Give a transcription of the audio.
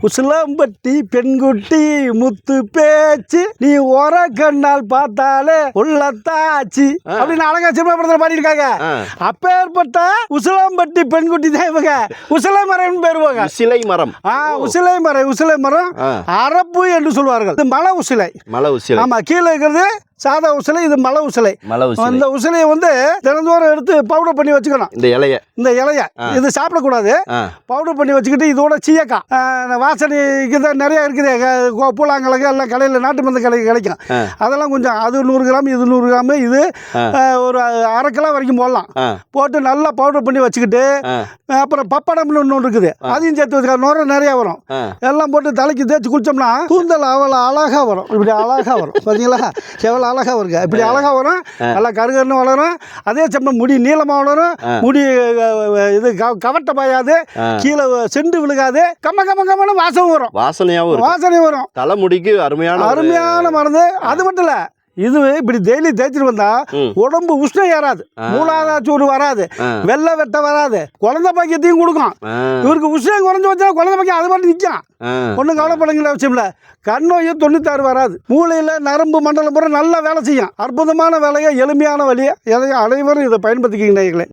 உசிலம்பட்டி பெண்குட்டி முத்து பேச்சு நீ ஒர கண்ணால் பார்த்தாலே உள்ளத்தாச்சு அப்படின்னு அழகா சினிமா படத்துல பாடியிருக்காங்க. அப்பேற்பட்ட உசிலம்பட்டி பெண்குட்டி தான் இவங்க உசிலை மரம் பெறுவாங்க. உசிலை மரம். உசிலை மரம் அரப்பு என்று சொல்வார்கள். இது மலை உசிலை. ஆமா, கீழே இருக்கிறது சாதா உசிலை, இது மலை உசிலை. இந்த உசிலையை வந்து தினந்தோறும் எடுத்து பவுடர் பண்ணி வச்சுக்கணும். இந்த இலைய இது சாப்பிடக்கூடாது. பவுடர் பண்ணி வச்சுக்கிட்டு இதோட சீயக்காய் வாசனைக்கு தான் நிறைய இருக்குது. பூலாங்கிழங்கு எல்லாம் கடையில் நாட்டு மருந்து கடைக்கு கிடைக்கும். அதெல்லாம் கொஞ்சம் அது 100 கிராம், இது 100 கிராம், இது ஒரு அரை கிலோ வரைக்கும் போடலாம். போட்டு நல்லா பவுடர் பண்ணி வச்சுக்கிட்டு அப்புறம் பப்படம்னு ஒன்று இருக்குது, அதையும் சேர்த்து வச்சுக்க. நுரை நிறையா வரும். எல்லாம் போட்டு தலைக்கு தேய்ச்சி குளிச்சோம்னா கூந்தல் அவ்வளோ அழகாக வரும். இப்படி அழகாக வரும். பார்த்தீங்களா எவ்வளோ அழகாக வருங்க. இப்படி அழகாக வரும். நல்லா கருகருன்னு வளரும். அதே சமயம் முடி நீளமாக வளரும். முடி இது கவட்ட பாயாது, கீழே செண்டு விழுகாது. கம்ம வாசம் வரும். வாசனை வரும். தலைமுடிக்கு அருமையான மருந்து. அது மட்டும் இல்லை, இது இப்படி டெய்லி தேய்ச்சிட்டு வந்தா உடம்பு உஷ்ணம் ஏறாது, மூலாதார வராது, வெள்ளை வெட்ட வராது, குழந்தை பாக்கியத்தையும் கொடுக்கும். இவருக்கு உஷ்ணம் குறைஞ்சு வச்சா குழந்தை பாக்கியம் அது மட்டும் நிற்கும். ஒன்றும் கவலைப்படுங்கிற அவசியம் இல்லை. கண்ணோயும் 96 வராது. மூளையில் நரம்பு மண்டலம் பூரா நல்லா வேலை செய்யும். அற்புதமான வேலையை, எளிமையான வழியை, அனைவரும் இதை பயன்படுத்திக்கிங்களே.